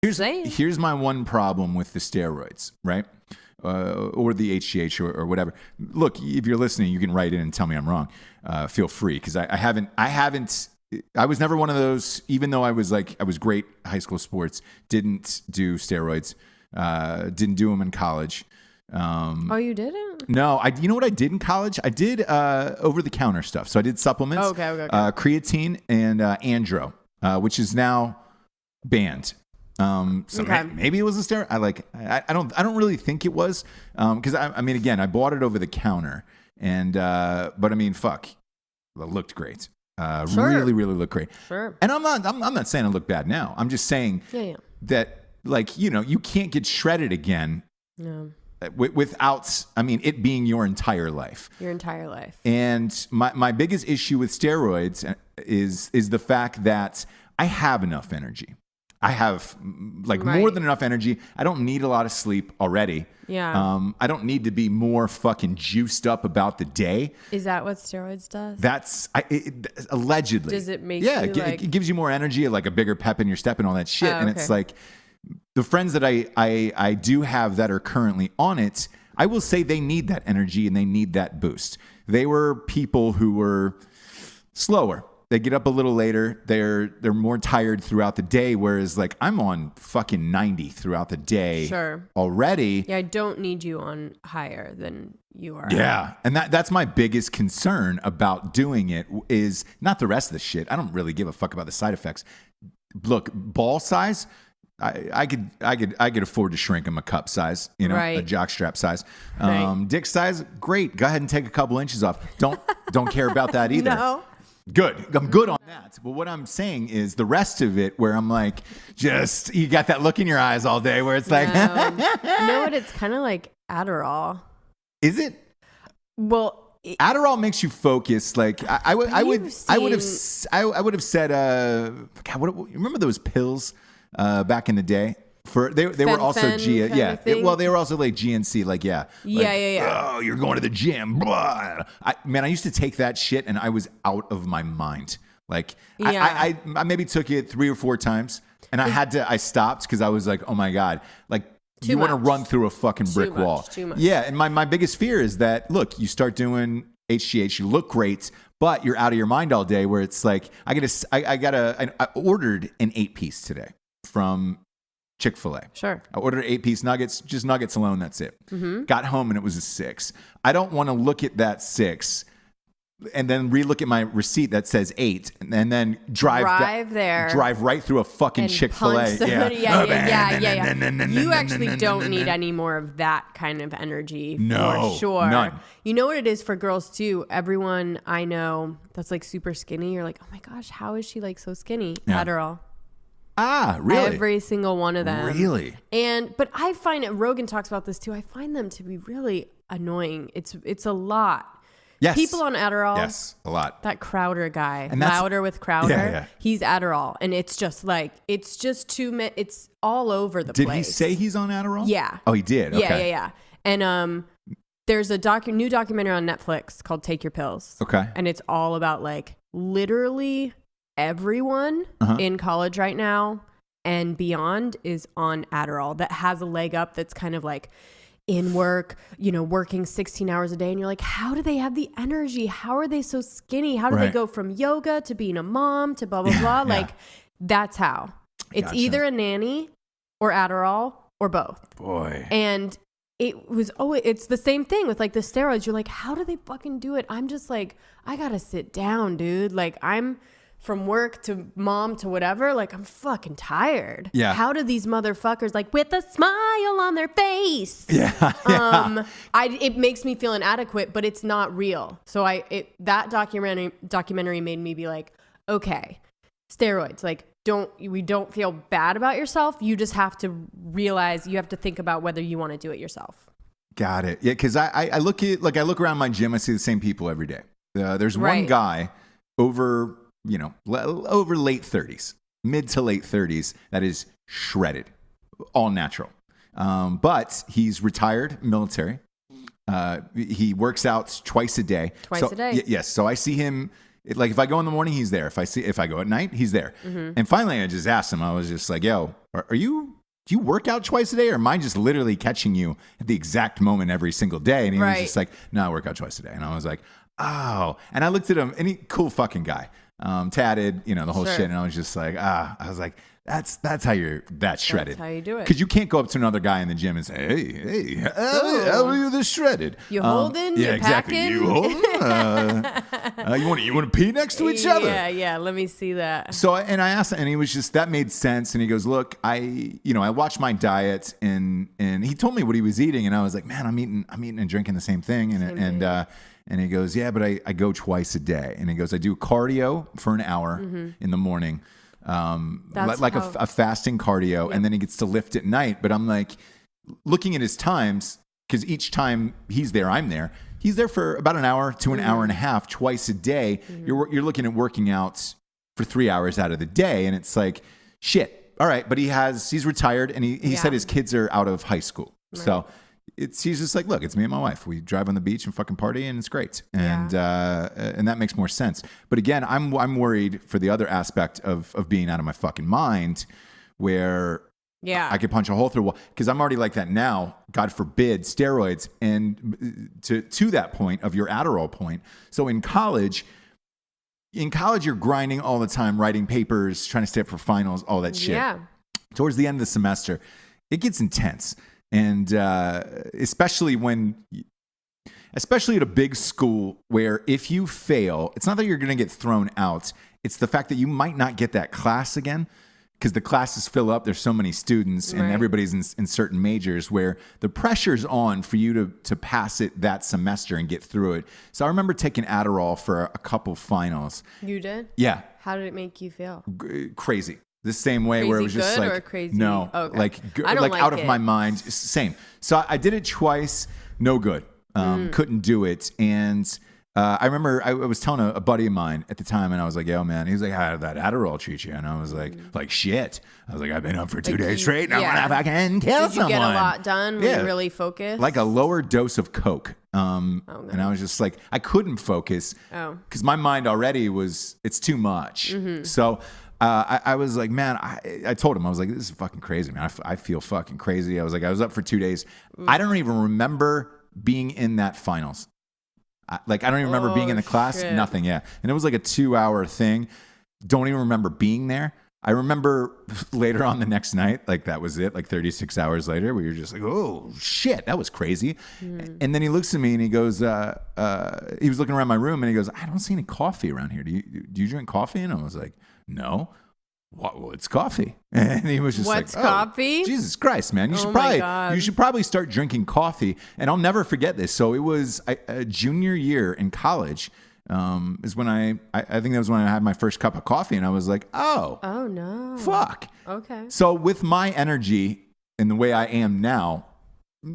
Here's my one problem with the steroids, right? Or the HGH or whatever. Look, if you're listening, you can write in and tell me I'm wrong. Feel free, because I was never one of those, even though I was great at high school sports, didn't do steroids, didn't do them in college. Oh, you didn't? No, you know what I did in college? I did over-the-counter stuff. So I did supplements, okay. Creatine and Andro, which is now banned. Maybe it was a steroid. I don't really think it was, because I mean, again, I bought it over the counter, and but I mean, fuck, it looked great. Sure. Really looked great. Sure. And I'm not saying it looked bad now. I'm just saying that, like, you know, you can't get shredded again. No. Without, I mean, it being your entire life. Your entire life. And my biggest issue with steroids is the fact that I have enough energy. I have more than enough energy. I don't need a lot of sleep already. Yeah. I don't need to be more fucking juiced up about the day. Is that what steroids does? That's allegedly. Does it make it gives you more energy, like a bigger pep in your step and all that shit. And it's like, the friends that I do have that are currently on it, I will say they need that energy and they need that boost. They were people who were slower. They get up a little later. They're more tired throughout the day, whereas like I'm on fucking 90 throughout the day already. Yeah, I don't need you on higher than you are. Yeah, and that's my biggest concern about doing it is not the rest of the shit. I don't really give a fuck about the side effects. Look, ball size, I could afford to shrink them a cup size, you know, a jockstrap size. Dick size, great. Go ahead and take a couple inches off. Don't care about that either. No. Good. I'm good on that. But what I'm saying is the rest of it where I'm like, just, you got that look in your eyes all day where it's like. No. You know what? It's kind of like Adderall. Is it? Well, Adderall makes you focus. Like I would have said, God, remember those pills back in the day? They were also they were also like GNC, like oh, you're going to the gym, blah. I used to take that shit and I was out of my mind. Like I maybe took it 3 or 4 times and I stopped because I was like, oh my God, like you want to run through a fucking brick wall. Too much. Yeah, and my biggest fear is that, look, you start doing HGH, you look great, but you're out of your mind all day. Where it's like I ordered an 8-piece today from Chick-fil-A. Sure. I ordered 8-piece nuggets, just nuggets alone. That's it. Mm-hmm. Got home and it was a 6. I don't want to look at that 6 and then relook at my receipt that says 8 and then drive right through a fucking Chick-fil-A. Yeah. You actually don't need any more of that kind of energy. No, for sure. None. You know what it is for girls too? Everyone I know that's like super skinny, you're like, oh my gosh, how is she like so skinny? Yeah. Adderall. Ah, really? Every single one of them. Really? But I find it, Rogan talks about this too, I find them to be really annoying. It's a lot. Yes. People on Adderall. Yes, a lot. That Crowder guy, Louder with Crowder. He's Adderall. And it's just like, it's all over the place. Did he say he's on Adderall? Yeah. Oh, he did? Okay. Yeah. And there's a new documentary on Netflix called Take Your Pills. Okay. And it's all about like literally everyone in college right now and beyond is on Adderall that has a leg up that's kind of like in work, you know, working 16 hours a day. And you're like, how do they have the energy? How are they so skinny? How do they go from yoga to being a mom to blah, blah, blah? Like that's how. It's either a nanny or Adderall or both. Boy. And it's the same thing with like the steroids. You're like, how do they fucking do it? I'm just like, I gotta sit down, dude. Like I'm from work to mom to whatever, like I'm fucking tired. Yeah. How do these motherfuckers like with a smile on their face? Yeah. It makes me feel inadequate, but it's not real. So that documentary made me be like, okay, steroids, like we don't feel bad about yourself. You just have to realize you have to think about whether you want to do it yourself. Got it. Yeah. Cause I look around my gym, I see the same people every day. There's one guy over late 30s, mid to late 30s, that is shredded, all natural. But he's retired military. He works out twice a day. Twice a day? Yes. So I see him, like if I go in the morning, he's there. If I go at night, he's there. Mm-hmm. And finally, I just asked him, I was just like, yo, are you do you work out twice a day, or am I just literally catching you at the exact moment every single day? And he was just like, no, I work out twice a day. And I was like, oh. And I looked at him, and cool fucking guy, tatted, the whole shit. And I was just like, I was like, that's how you're that shredded. That's how you do it. Because you can't go up to another guy in the gym and say, hey, how are you this shredded? You holding? Yeah, you exactly. Packing? You holding? You want to pee next to each other? Yeah. Let me see that. So, and I asked him, and he was just, that made sense. And he goes, look, I watched my diet, and he told me what he was eating, and I was like, man, I'm eating and drinking the same thing. And he goes, yeah, but I go twice a day. And he goes, I do cardio for an hour in the morning. Like a fasting cardio, and then he gets to lift at night. But I'm like, looking at his times, because each time he's there, I'm there. He's there for about an hour to an hour and a half twice a day. You're looking at working out for 3 hours out of the day, and it's like, shit. All right, but he's retired, and he said his kids are out of high school, so. He's just like, look, it's me and my wife. We drive on the beach and fucking party, and it's great. And that makes more sense. But again, I'm worried for the other aspect of being out of my fucking mind, where I could punch a hole through a wall, because I'm already like that now. God forbid, steroids, and to that point of your Adderall point. So in college, you're grinding all the time, writing papers, trying to stay up for finals, all that shit. Yeah. Towards the end of the semester, it gets intense. And especially at a big school, where if you fail, it's not that you're going to get thrown out. It's the fact that you might not get that class again, because the classes fill up. There's so many students, and everybody's in certain majors, where the pressure's on for you to pass it that semester and get through it. So I remember taking Adderall for a couple finals. You did? Yeah. How did it make you feel? Crazy. The same way, crazy where it was just good like, or crazy? No, okay. like out of my mind. Same. So I did it twice. No good. Couldn't do it. And I remember I was telling a buddy of mine at the time, and I was like, yo, man. He was like, how did that Adderall treat you? And I was like shit. I was like, I've been up for 2 days straight, and I want to fucking kill someone. Did you get a lot done? Were you really focused? Like a lower dose of Coke. And I was just like, I couldn't focus because my mind already it's too much. So I was like, man, I told him, I was like, this is fucking crazy, man. I feel fucking crazy. I was like, I was up for 2 days. I don't even remember being in that finals. I don't even remember being in the class. Shit. Nothing. Yeah. And it was like a 2-hour thing. Don't even remember being there. I remember later on the next night, like that was it, like 36 hours later, we were just like, oh shit, that was crazy. And then he looks at me and he goes, he was looking around my room and he goes, I don't see any coffee around here. Do you drink coffee? And I was like, no. Well, it's coffee. And he was just What's coffee? Jesus Christ, man. You should probably start drinking coffee. And I'll never forget this. So it was a junior year in college. Is when I think that was when I had my first cup of coffee, and I was like, oh no, fuck. Okay. So with my energy and the way I am now,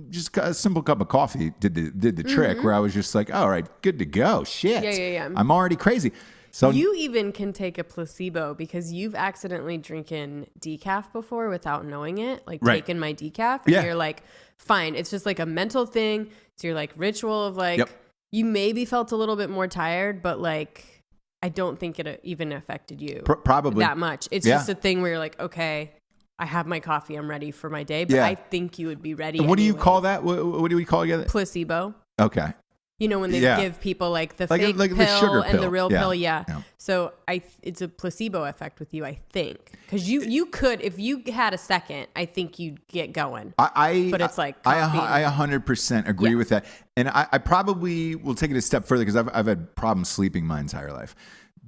just a simple cup of coffee did the trick, where I was just like, all right, good to go. Shit. Yeah. I'm already crazy. So you even can take a placebo, because you've accidentally drinking decaf before without knowing it, like taking my decaf, and you're like, fine, it's just like a mental thing. It's your like ritual of like. Yep. You maybe felt a little bit more tired, but like, I don't think it even affected you probably that much. It's just a thing where you're like, okay, I have my coffee, I'm ready for my day, but I think you would be ready. What do you call that? What do we call it? Placebo. Okay. You know, when they give people like the fake pill the sugar and pill. The real pill. Yeah. So it's a placebo effect with you, I think. Because you could, if you had a second, I think you'd get going. But it's like I 100% agree with that. And I probably will take it a step further, because I've had problems sleeping my entire life.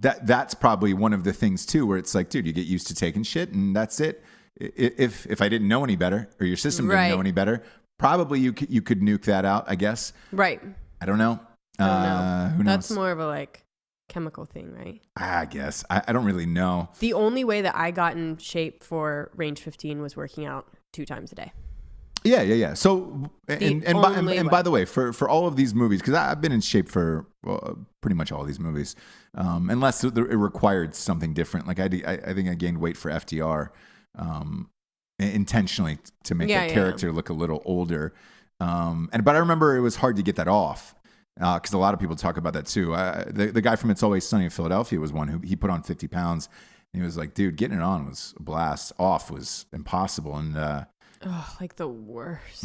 That's probably one of the things too, where it's like, dude, you get used to taking shit and that's it. If I didn't know any better, or your system didn't know any better, probably you could nuke that out, I guess. Right. I don't know. Who knows? That's more of a like chemical thing, right? I guess. I don't really know. The only way that I got in shape for Range 15 was working out 2 times a day. Yeah. So, and by the way, for all of these movies, because I've been in shape for pretty much all these movies, unless it required something different. Like I think I gained weight for FDR intentionally to make that character look a little older. But I remember it was hard to get that off, because a lot of people talk about that too. The guy from It's Always Sunny in Philadelphia was one who he put on 50 pounds, he was like, dude, getting it on was a blast. Off was impossible. And like the worst.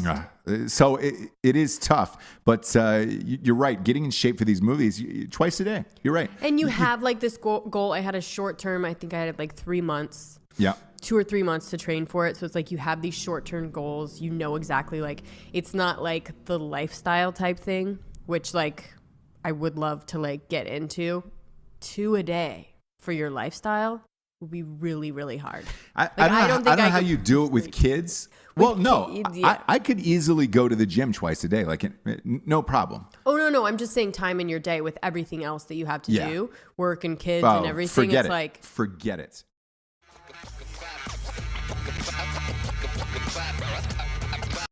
So it is tough, but you're right. Getting in shape for these movies twice a day. You're right. And you have like this goal. I had a short term. I think I had like 3 months. Yeah. 2 or 3 months to train for it. So it's like you have these short-term goals. You know exactly, like, it's not like the lifestyle type thing, which like I would love to like get into. 2 a day for your lifestyle would be really, really hard. I don't know how you do it with kids. Well, no, kids, yeah. I could easily go to the gym twice a day, like no problem. Oh, no. I'm just saying time in your day with everything else that you have to do, work and kids and everything. Forget it.